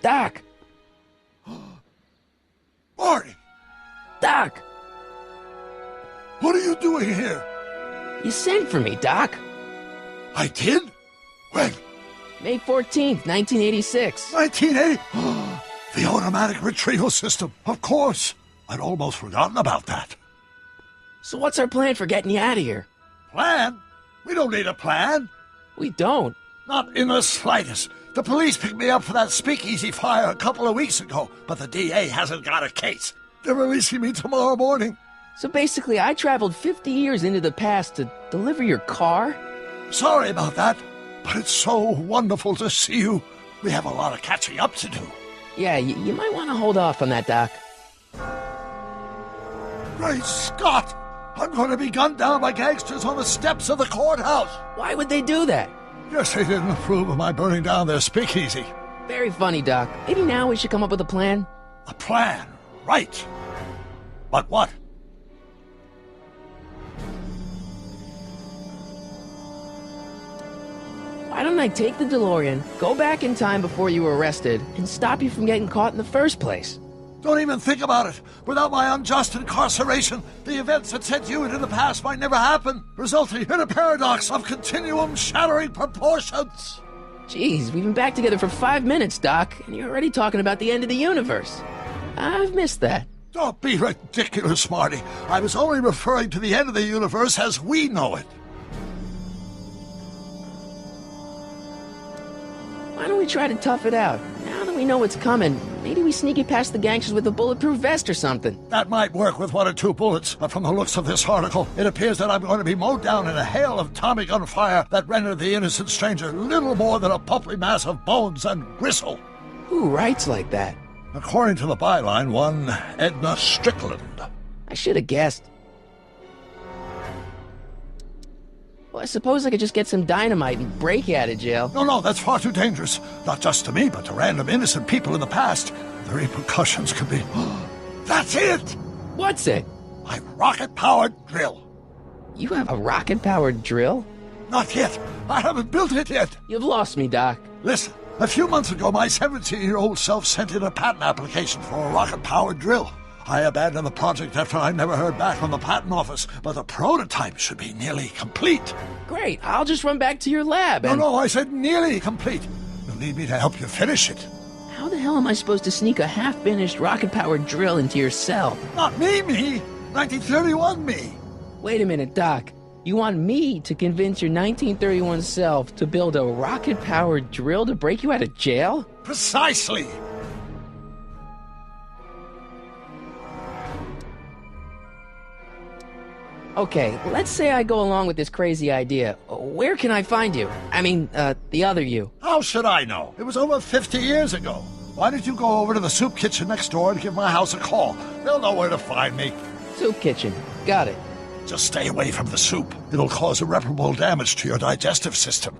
Doc! Marty! Doc! What are you doing here? You sent for me, Doc. I did? When? May 14th, 1986. 1980? The automatic retrieval system. Of course. I'd almost forgotten about that. So what's our plan for getting you out of here? Plan? We don't need a plan. We don't. Not in the slightest. The police picked me up for that speakeasy fire a couple of weeks ago, but the DA hasn't got a case. They're releasing me tomorrow morning. So basically, I traveled 50 years into the past to deliver your car? Sorry about that, but it's so wonderful to see you. We have a lot of catching up to do. Yeah, you might want to hold off on that, Doc. Great Scott! I'm going to be gunned down by gangsters on the steps of the courthouse. Why would they do that? Guess they didn't approve of my burning down their speakeasy. Very funny, Doc. Maybe now we should come up with a plan? A plan, right. But what? Why don't I take the DeLorean, go back in time before you were arrested, and stop you from getting caught in the first place? Don't even think about it. Without my unjust incarceration, the events that sent you into the past might never happen, resulting in a paradox of continuum-shattering proportions. Jeez, we've been back together for 5 minutes, Doc, and you're already talking about the end of the universe. I've missed that. Don't be ridiculous, Marty. I was only referring to the end of the universe as we know it. Why don't we try to tough it out? Now that we know what's coming, maybe we sneak it past the gangsters with a bulletproof vest or something. That might work with 1 or 2 bullets, but from the looks of this article, it appears that I'm going to be mowed down in a hail of Tommy gun fire that rendered the innocent stranger little more than a pulpy mass of bones and gristle. Who writes like that? According to the byline, one Edna Strickland. I should have guessed. Well, I suppose I could just get some dynamite and break you out of jail. No, that's far too dangerous. Not just to me, but to random innocent people in the past. The repercussions could be... That's it! What's it? My rocket-powered drill. You have a rocket-powered drill? Not yet. I haven't built it yet. You've lost me, Doc. Listen, a few months ago, my 17-year-old self sent in a patent application for a rocket-powered drill. I abandoned the project after I never heard back from the patent office, but the prototype should be nearly complete. Great, I'll just run back to your lab and... No, I said nearly complete. You'll need me to help you finish it. How the hell am I supposed to sneak a half-finished rocket-powered drill into your cell? Not me! 1931 me! Wait a minute, Doc. You want me to convince your 1931 self to build a rocket-powered drill to break you out of jail? Precisely! Okay, let's say I go along with this crazy idea. Where can I find you? I mean, the other you. How should I know? It was over 50 years ago. Why don't you go over to the soup kitchen next door and give my house a call? They'll know where to find me. Soup kitchen. Got it. Just stay away from the soup. It'll cause irreparable damage to your digestive system.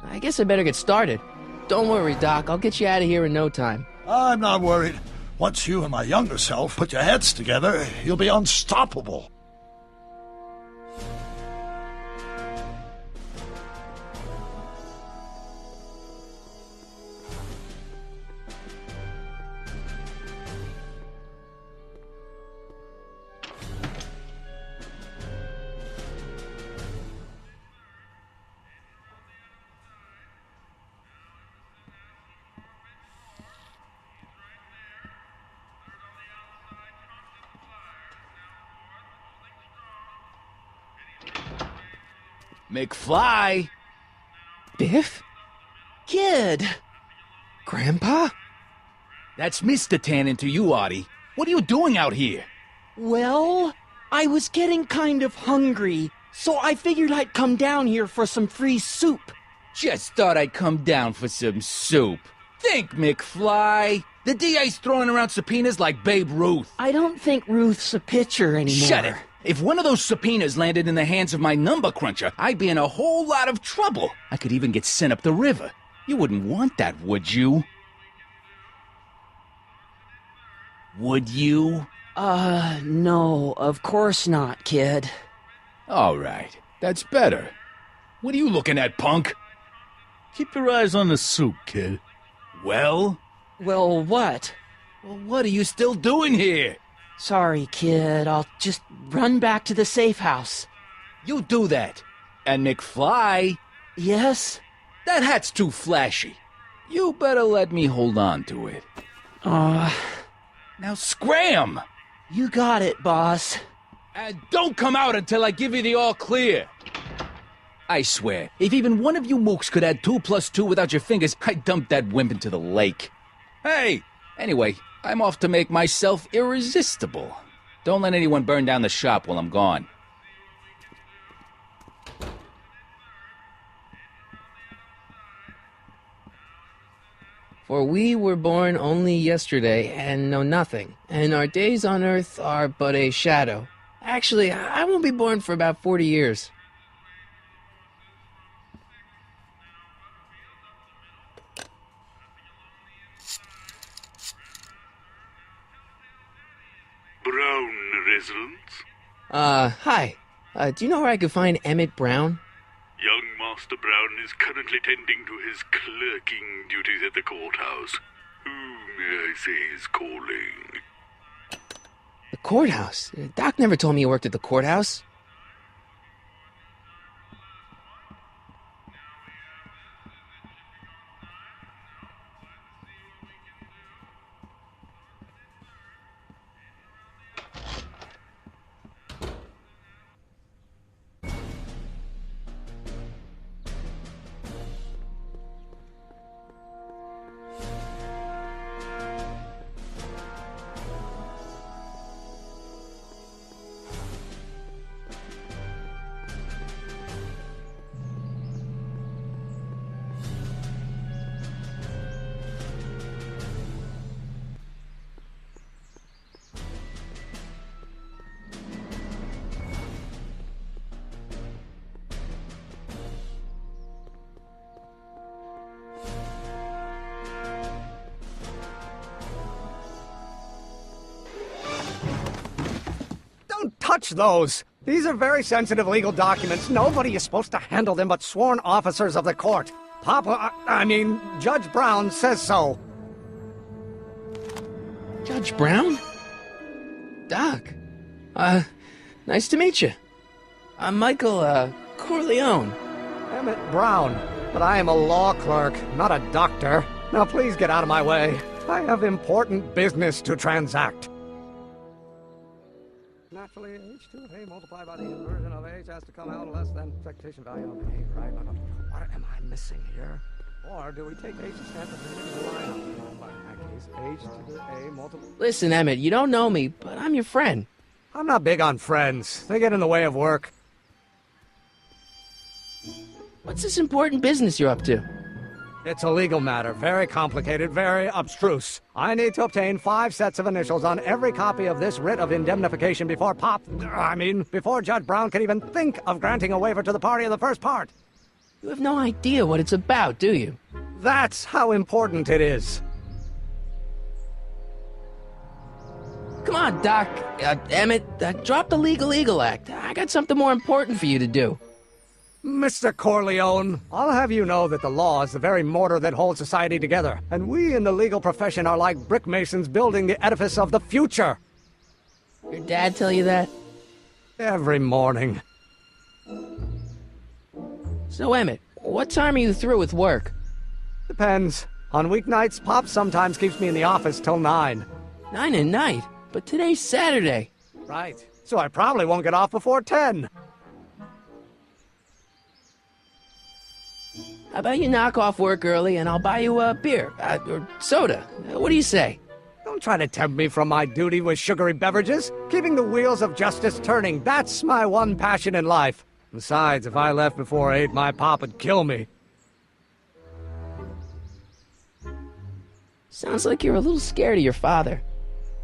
I guess I better get started. Don't worry, Doc. I'll get you out of here in no time. I'm not worried. Once you and my younger self put your heads together, you'll be unstoppable. McFly! Biff? Kid! Grandpa? That's Mr. Tannen to you, Artie. What are you doing out here? Well, I was getting kind of hungry, so I figured I'd come down here for some free soup. Just thought I'd come down for some soup. Think, McFly. The DA's throwing around subpoenas like Babe Ruth. I don't think Ruth's a pitcher anymore. Shut it. If one of those subpoenas landed in the hands of my number cruncher, I'd be in a whole lot of trouble. I could even get sent up the river. You wouldn't want that, would you? Would you? No, of course not, kid. All right. That's better. What are you looking at, punk? Keep your eyes on the soup, kid. Well? Well, what? Well, what are you still doing here? Sorry, kid. I'll just run back to the safe house. You do that. And McFly, Yes? that hat's too flashy. You better let me hold on to it. Now scram! You got it, boss. And don't come out until I give you the all clear. I swear, if even one of you mooks could add 2 + 2 without your fingers, I'd dump that wimp into the lake. Hey! Anyway, I'm off to make myself irresistible. Don't let anyone burn down the shop while I'm gone. For we were born only yesterday and know nothing, and our days on earth are but a shadow. Actually, I won't be born for about 40 years. Brown residence? Hi. Do you know where I could find Emmett Brown? Young Master Brown is currently tending to his clerking duties at the courthouse. Who may I say is calling? The courthouse? Doc never told me you worked at the courthouse. Don't touch those! These are very sensitive legal documents. Nobody is supposed to handle them but sworn officers of the court. Judge Brown says so. Judge Brown? Doc. Nice to meet you. I'm Michael, Corleone. Emmett Brown. But I am a law clerk, not a doctor. Now please get out of my way. I have important business to transact. Naturally, h2 of A multiplied by the inversion of h has to come out less than expectation value of a, right? What am I missing here? Or do we take h standard and line up? No, in that case, h to the a multiplied... Listen, Emmett, you don't know me, but I'm your friend. I'm not big on friends. They get in the way of work. What's this important business you're up to? It's a legal matter, very complicated, very abstruse. I need to obtain 5 sets of initials on every copy of this writ of indemnification before before Judge Brown can even think of granting a waiver to the party in the first part. You have no idea what it's about, do you? That's how important it is. Come on, Doc. Emmett, drop the Legal Eagle Act. I got something more important for you to do. Mr. Corleone, I'll have you know that the law is the very mortar that holds society together, and we in the legal profession are like brick masons building the edifice of the future. Your dad tell you that? Every morning. So, Emmett, what time are you through with work? Depends. On weeknights, Pop sometimes keeps me in the office till 9. 9 at night? But today's Saturday. Right. So I probably won't get off before 10. How about you knock off work early and I'll buy you a beer, or soda. What do you say? Don't try to tempt me from my duty with sugary beverages. Keeping the wheels of justice turning, that's my one passion in life. Besides, if I left before 8, my pop would kill me. Sounds like you're a little scared of your father.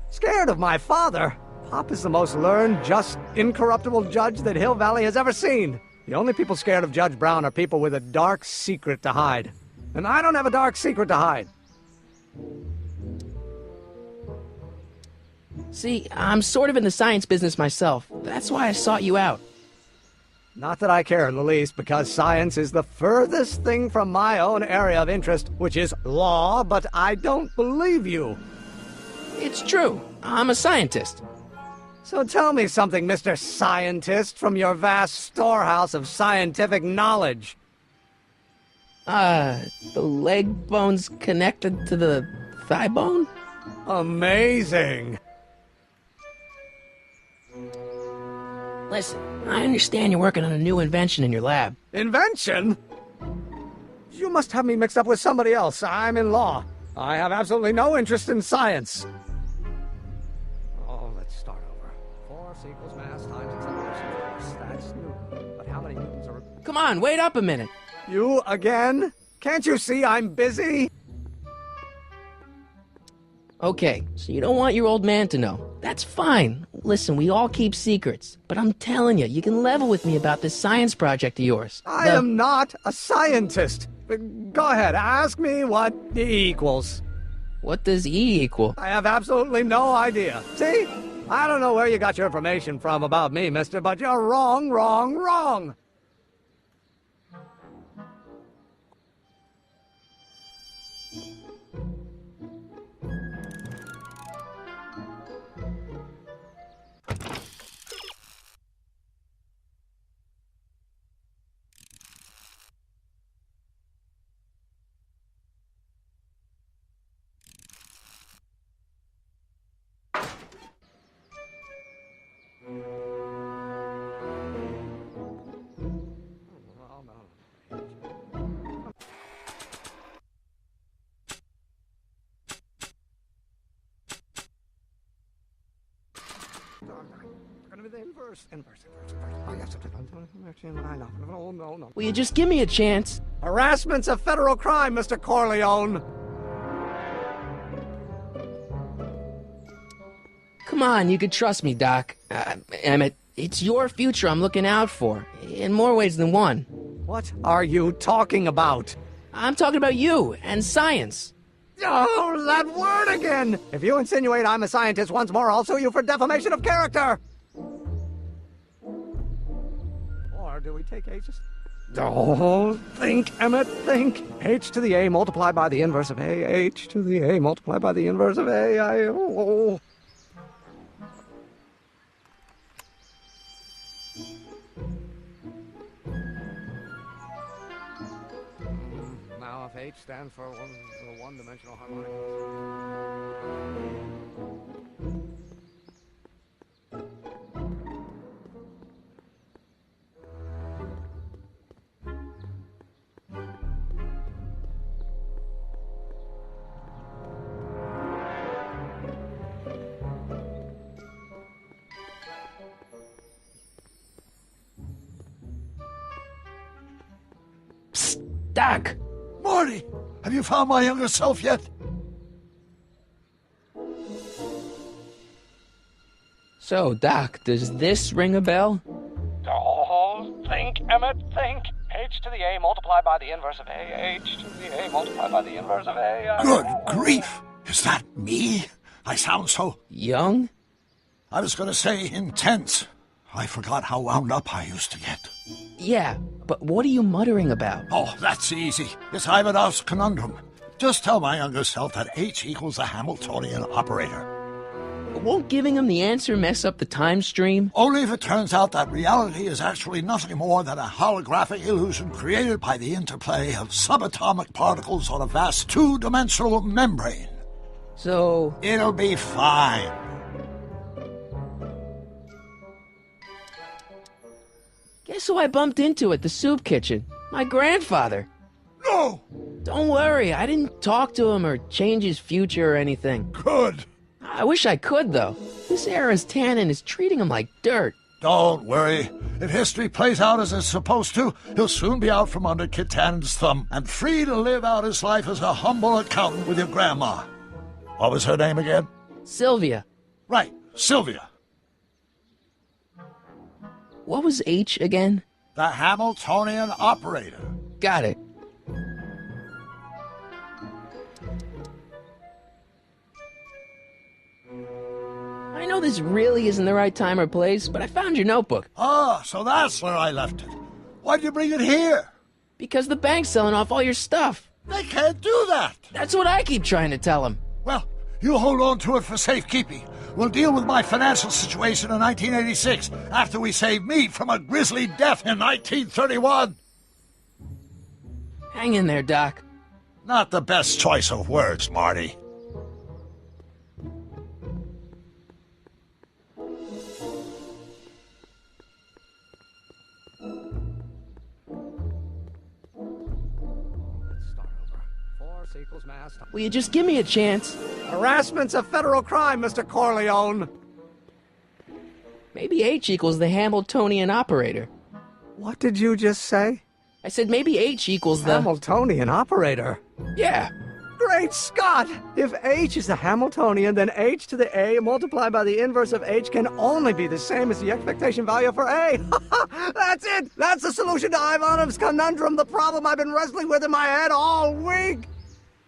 Scared of my father? Pop is the most learned, just, incorruptible judge that Hill Valley has ever seen. The only people scared of Judge Brown are people with a dark secret to hide. And I don't have a dark secret to hide. See, I'm sort of in the science business myself. That's why I sought you out. Not that I care in the least, because science is the furthest thing from my own area of interest, which is law, but I don't believe you. It's true. I'm a scientist. So tell me something, Mr. Scientist, from your vast storehouse of scientific knowledge. The leg bone's connected to the thigh bone? Amazing. Listen, I understand you're working on a new invention in your lab. Invention? You must have me mixed up with somebody else. I'm in law. I have absolutely no interest in science. Oh, let's start over. Force equals mass times acceleration force. That's Newton. But how many Newtons are... Come on, wait up a minute. You again? Can't you see I'm busy? Okay, so you don't want your old man to know. That's fine. Listen, we all keep secrets. But I'm telling you, you can level with me about this science project of yours. I am not a scientist. Go ahead, ask me what E equals. What does E equal? I have absolutely no idea. See? I don't know where you got your information from about me, mister, but you're wrong, wrong, wrong. Oh, no. Will you just give me a chance? Harassment's a federal crime, Mr. Corleone. Come on, you could trust me, Doc. Emmett, it's your future I'm looking out for. In more ways than one. What are you talking about? I'm talking about you and science. Oh, that word again! If you insinuate I'm a scientist once more, I'll sue you for defamation of character! Or do we take H's? Oh, think, Emmett, think. H to the A multiplied by the inverse of A. H to the A multiplied by the inverse of A. Now, if H stands for the one-dimensional harmonic. Psst, Doc! Marty, have you found my younger self yet? So, Doc, does this ring a bell? Oh, think, Emmett, think. H to the A multiplied by the inverse of A. H to the A multiplied by the inverse of A. Good grief! Is that me? I sound so... Young? I was going to say intense. I forgot how wound up I used to get. Yeah, but what are you muttering about? Oh, that's easy. It's Ivanhoff's conundrum. Just tell my younger self that H equals the Hamiltonian operator. Won't giving him the answer mess up the time stream? Only if it turns out that reality is actually nothing more than a holographic illusion created by the interplay of subatomic particles on a vast two-dimensional membrane. So... It'll be fine. Guess who I bumped into at the soup kitchen? My grandfather. No! Don't worry, I didn't talk to him or change his future or anything. Good. I wish I could, though. This era's tannin is treating him like dirt. Don't worry. If history plays out as it's supposed to, he'll soon be out from under Kit Tannen's thumb and free to live out his life as a humble accountant with your grandma. What was her name again? Sylvia. Right, Sylvia. What was H again? The Hamiltonian operator. Got it. I I know this really isn't the right time or place, but I found your notebook. Ah, so that's where I left it. Why'd you bring it here? Because the bank's selling off all your stuff. They can't do that. That's what I keep trying to tell them. Well, you hold on to it for safekeeping. We'll deal with my financial situation in 1986 after we save me from a grisly death in 1931. Hang in there, Doc. Not the best choice of words, Marty. Will you just give me a chance? Harassment's a federal crime, Mr. Corleone. Maybe H equals the Hamiltonian operator. What did you just say? I said maybe H equals the... Hamiltonian operator. Yeah. Great Scott! If H is the Hamiltonian, then H to the A multiplied by the inverse of H can only be the same as the expectation value for A. That's it! That's the solution to Ivanov's conundrum, the problem I've been wrestling with in my head all week!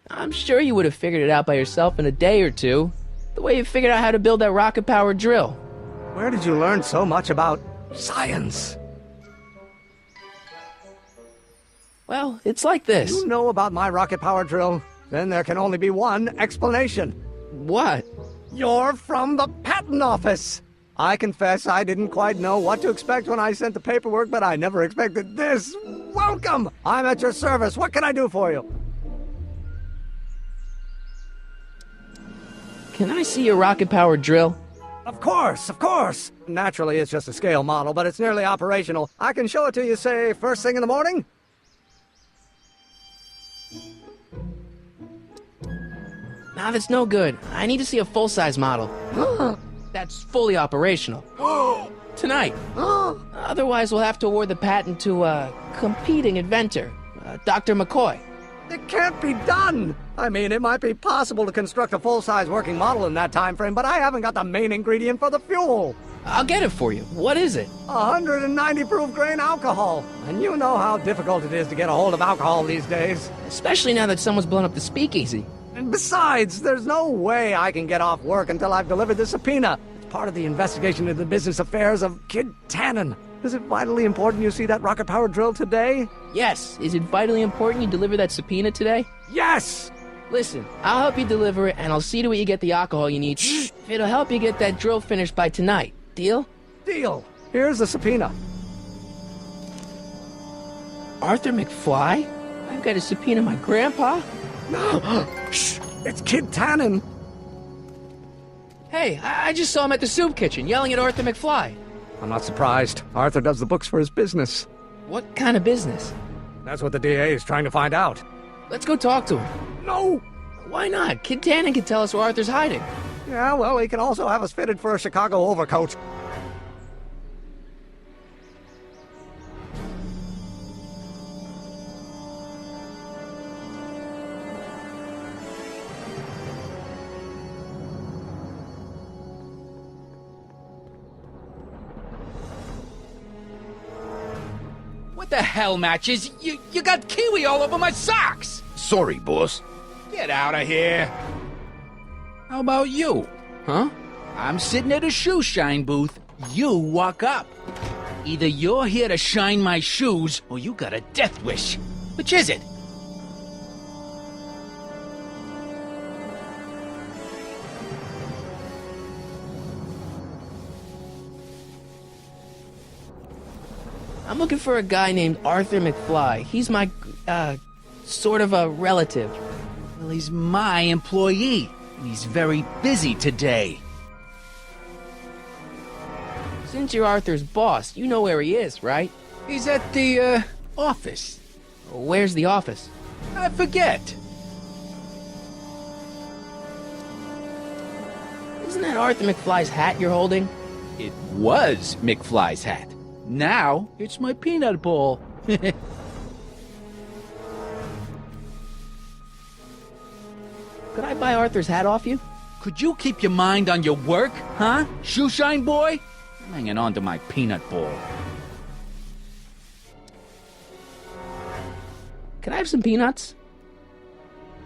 I'm sure you would have figured it out by yourself in a day or two. The way you figured out how to build that rocket-powered drill. Where did you learn so much about science? Well, it's like this. You know about my rocket-powered drill? Then there can only be one explanation. What? You're from the patent office! I confess I didn't quite know what to expect when I sent the paperwork, but I never expected this. Welcome! I'm at your service. What can I do for you? Can I see your rocket-powered drill? Of course, of course! Naturally, it's just a scale model, but it's nearly operational. I can show it to you, say, first thing in the morning? Nah, that's no good. I need to see a full-size model. That's fully operational. Tonight. Otherwise, we'll have to award the patent to a competing inventor, Dr. McCoy. It can't be done! I mean, it might be possible to construct a full-size working model in that time frame, but I haven't got the main ingredient for the fuel. I'll get it for you. What is it? 190 proof grain alcohol. And you know how difficult it is to get a hold of alcohol these days. Especially now that someone's blown up the speakeasy. And besides, there's no way I can get off work until I've delivered the subpoena. It's part of the investigation into the business affairs of Kid Tannen. Is it vitally important you see that rocket-powered drill today? Yes. Is it vitally important you deliver that subpoena today? Yes! Listen, I'll help you deliver it, and I'll see to it you get the alcohol you need. It'll help you get that drill finished by tonight. Deal? Deal. Here's the subpoena. Arthur McFly? I've got to subpoena my grandpa? No! Shh! It's Kid Tannen! Hey, I just saw him at the soup kitchen, yelling at Arthur McFly. I'm not surprised. Arthur does the books for his business. What kind of business? That's what the DA is trying to find out. Let's go talk to him. No! Why not? Kid Tannen can tell us where Arthur's hiding. Yeah, well, he can also have us fitted for a Chicago overcoat. What the hell, Matches? You got kiwi all over my socks! Sorry, boss. Get out of here! How about you? Huh? I'm sitting at a shoe shine booth. You walk up. Either you're here to shine my shoes, or you got a death wish. Which is it? I'm looking for a guy named Arthur McFly. He's my, sort of a relative. Well, he's my employee. And he's very busy today. Since you're Arthur's boss, you know where he is, right? He's at the, office. Where's the office? I forget. Isn't that Arthur McFly's hat you're holding? It was McFly's hat. Now, it's my peanut ball. Could I buy Arthur's hat off you? Could you keep your mind on your work, huh? Shoeshine boy? I'm hanging on to my peanut ball. Can I have some peanuts?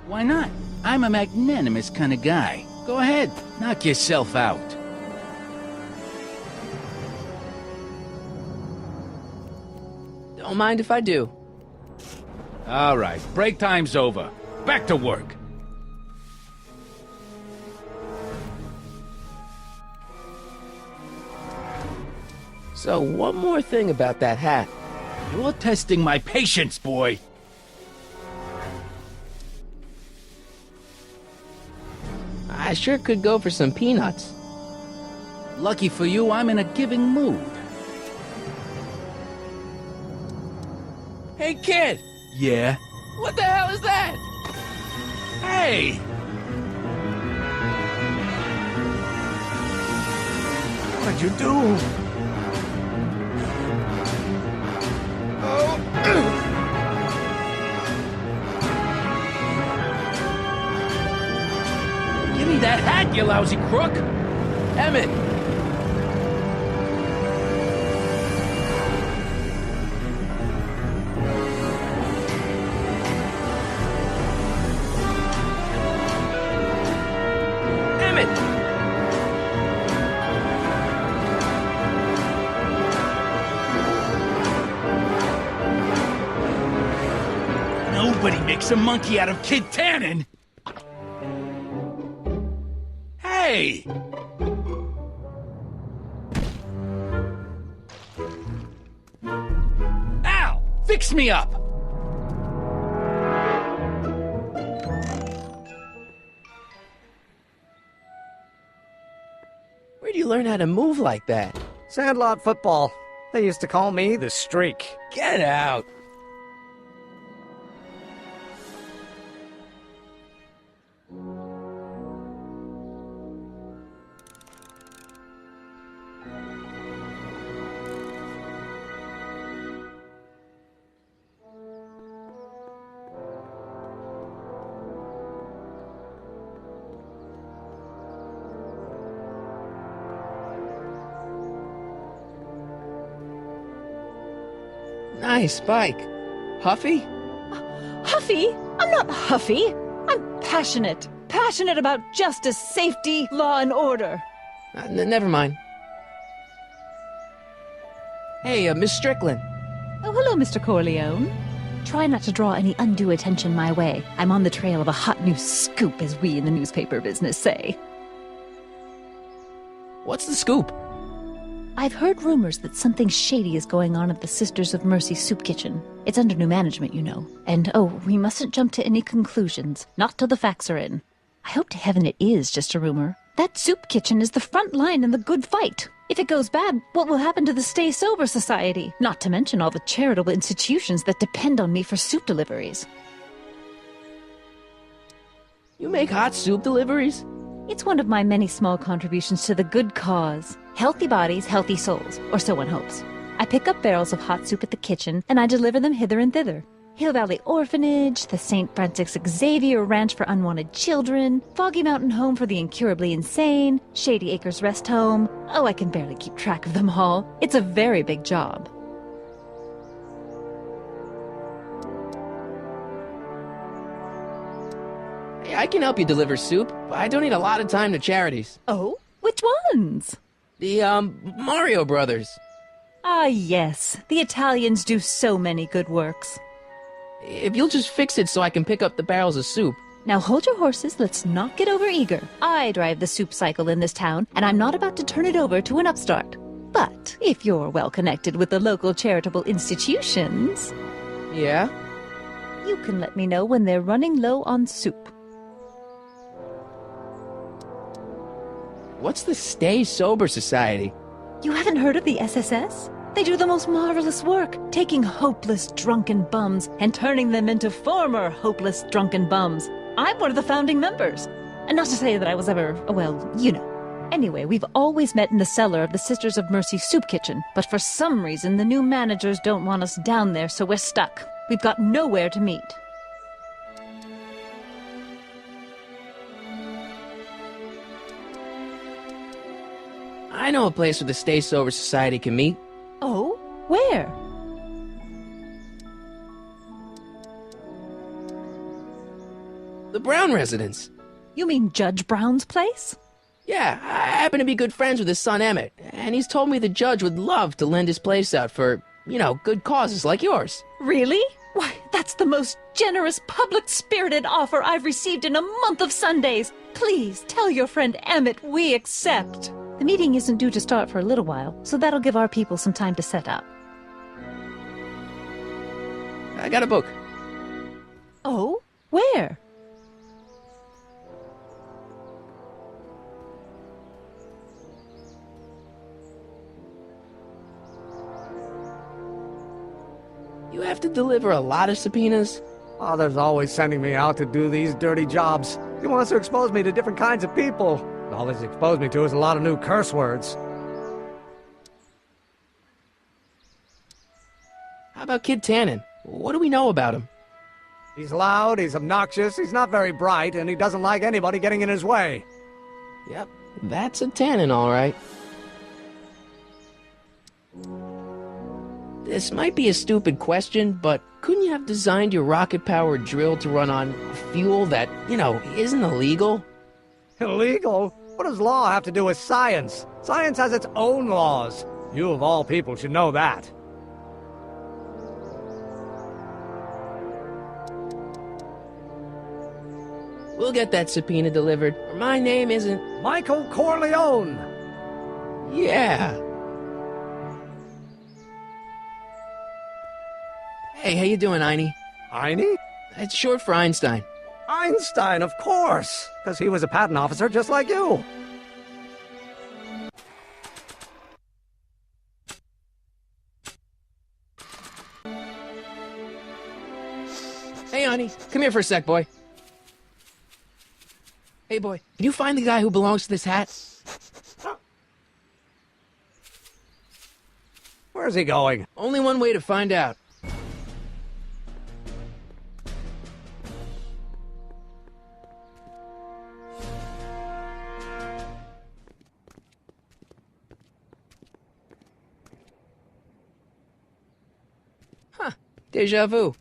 Why not? I'm a magnanimous kind of guy. Go ahead, knock yourself out. Don't mind if I do. All right, break time's over. Back to work. So, one more thing about that hat. You're testing my patience, boy. I sure could go for some peanuts. Lucky for you, I'm in a giving mood. Hey, kid! Yeah? What the hell is that? Hey! What'd you do? Give me that hat, you lousy crook! Emmett! Emmett! Nobody makes a monkey out of Kid Tannen! Hey! Ow! Fix me up! Where'd you learn how to move like that? Sandlot football. They used to call me the Streak. Get out! Nice bike. Huffy? Huffy? I'm not huffy. I'm passionate. Passionate about justice, safety, law, and order. Never mind. Hey, Miss Strickland. Oh, hello, Mr. Corleone. Try not to draw any undue attention my way. I'm on the trail of a hot new scoop, as we in the newspaper business say. What's the scoop? I've heard rumors that something shady is going on at the Sisters of Mercy soup kitchen. It's under new management, you know. And, oh, we mustn't jump to any conclusions. Not till the facts are in. I hope to heaven it is just a rumor. That soup kitchen is the front line in the good fight. If it goes bad, what will happen to the Stay Sober Society? Not to mention all the charitable institutions that depend on me for soup deliveries. You make hot soup deliveries? It's one of my many small contributions to the good cause. Healthy bodies, healthy souls, or so one hopes. I pick up barrels of hot soup at the kitchen, and I deliver them hither and thither. Hill Valley Orphanage, the St. Francis Xavier Ranch for Unwanted Children, Foggy Mountain Home for the Incurably Insane, Shady Acres Rest Home. Oh, I can barely keep track of them all. It's a very big job. Hey, I can help you deliver soup. I donate a lot of time to charities. Oh? Which ones? The, Mario Brothers. Ah, yes. The Italians do so many good works. If you'll just fix it so I can pick up the barrels of soup. Now hold your horses, let's not get overeager. I drive the soup cycle in this town, and I'm not about to turn it over to an upstart. But if you're well connected with the local charitable institutions, Yeah? you can let me know when they're running low on soup. What's the Stay Sober Society? You haven't heard of the SSS? They do the most marvelous work, taking hopeless drunken bums and turning them into former hopeless drunken bums. I'm one of the founding members. And not to say that I was ever, well, you know. Anyway, we've always met in the cellar of the Sisters of Mercy soup kitchen, but for some reason the new managers don't want us down there, so we're stuck. We've got nowhere to meet. I know a place where the Stay Sober Society can meet. Oh? Where? The Brown residence. You mean Judge Brown's place? Yeah, I happen to be good friends with his son Emmett, and he's told me the judge would love to lend his place out for, good causes like yours. Really? Why, that's the most generous, public-spirited offer I've received in a month of Sundays. Please tell your friend Emmett we accept. The meeting isn't due to start for a little while, so that'll give our people some time to set up. I got a book. Oh? Where? You have to deliver a lot of subpoenas? Father's always sending me out to do these dirty jobs. He wants to expose me to different kinds of people. All he's exposed me to is a lot of new curse words. How about Kid Tannen? What do we know about him? He's loud, he's obnoxious, he's not very bright, and he doesn't like anybody getting in his way. Yep, that's a Tannen, all right. This might be a stupid question, but couldn't you have designed your rocket-powered drill to run on fuel that, isn't illegal? Illegal? What does law have to do with science? Science has its own laws. You of all people should know that. We'll get that subpoena delivered, or my name isn't... Michael Corleone! Yeah. Hey, how you doing, Einie? Einie? It's short for Einstein. Einstein, of course! Because he was a patent officer just like you. Hey, Einie, come here for a sec, boy. Hey, boy, can you find the guy who belongs to this hat? Where's he going? Only one way to find out. Huh. Deja vu.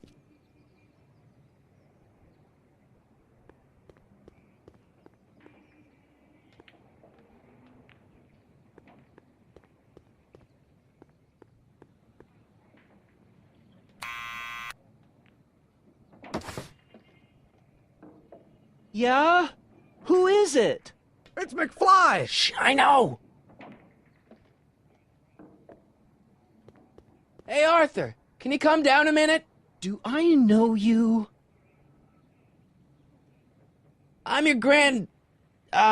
Yeah? Who is it? It's McFly! Shh, I know! Hey, Arthur, can you come down a minute? Do I know you? I'm your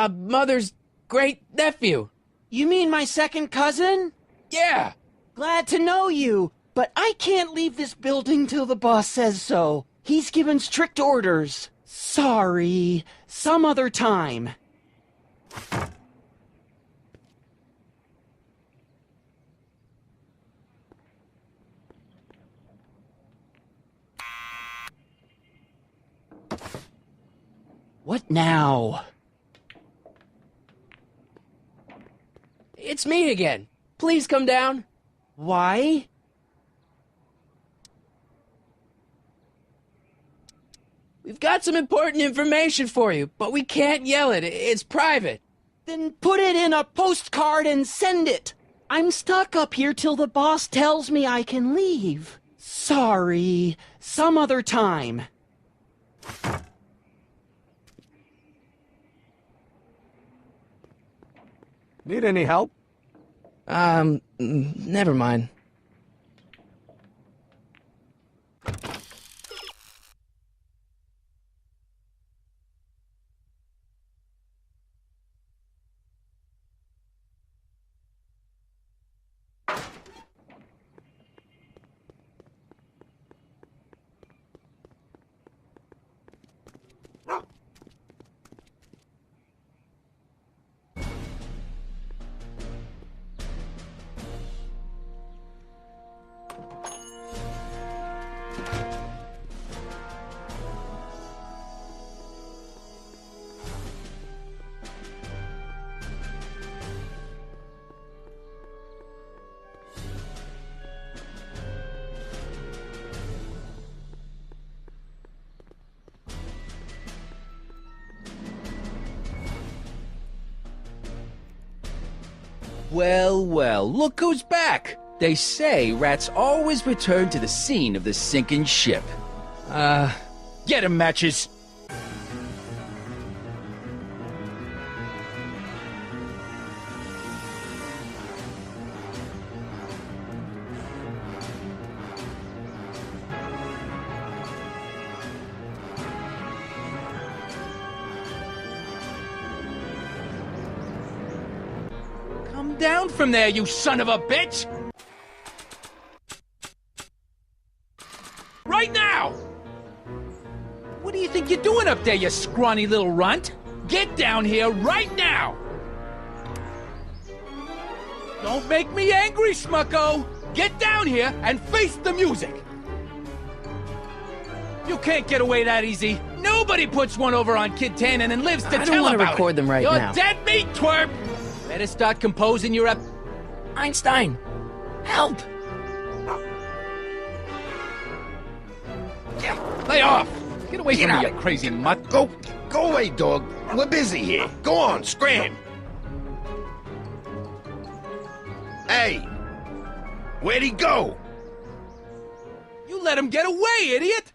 mother's great-nephew. You mean my second cousin? Yeah! Glad to know you, but I can't leave this building till the boss says so. He's given strict orders. Sorry, some other time. What now? It's me again. Please come down. Why? We've got some important information for you, but we can't yell it. It's private. Then put it in a postcard and send it. I'm stuck up here till the boss tells me I can leave. Sorry, some other time. Need any help? Never mind. Well, well, look who's back! They say rats always return to the scene of the sinking ship. Get 'em, Matches! Come down from there, you son of a bitch! Right now! What do you think you're doing up there, you scrawny little runt? Get down here right now! Don't make me angry, Smucko! Get down here and face the music! You can't get away that easy. Nobody puts one over on Kid Tannen and lives to tell about it. I don't want to record them right You're now. dead meat, twerp! Better start composing your Einstein, help! Lay off! Get away from me, you crazy mutt! Go away, dog. We're busy here. Go on, scram. Hey, where'd he go? You let him get away, idiot!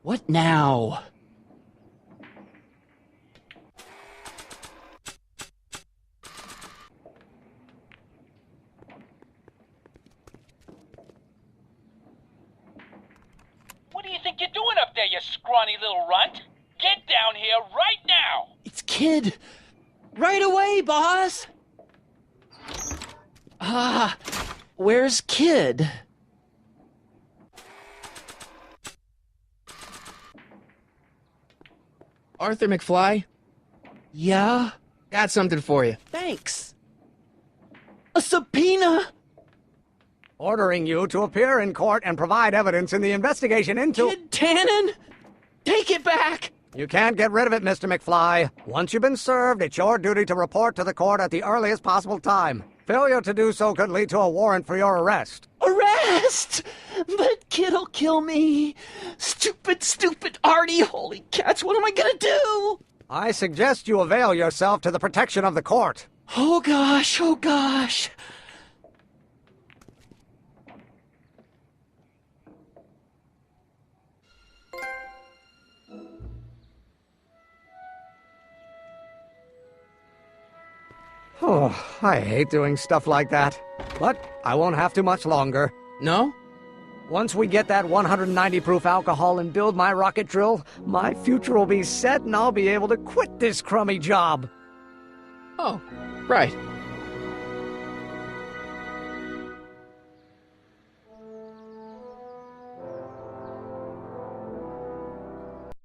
What now? What do you think you're doing up there, you scrawny little runt? Get down here right now! It's Kid! Right away, boss! Where's Kid? Arthur McFly? Yeah? Got something for you. Thanks. A subpoena? Ordering you to appear in court and provide evidence in the investigation into... Kid Tannen? Take it back! You can't get rid of it, Mr. McFly. Once you've been served, it's your duty to report to the court at the earliest possible time. Failure to do so could lead to a warrant for your arrest. Arrest! But Kid'll kill me. Stupid Artie. Holy cats, what am I gonna do? I suggest you avail yourself to the protection of the court. Oh gosh. Oh, I hate doing stuff like that. But I won't have to much longer. No? Once we get that 190 proof alcohol and build my rocket drill, my future will be set and I'll be able to quit this crummy job. Oh, right.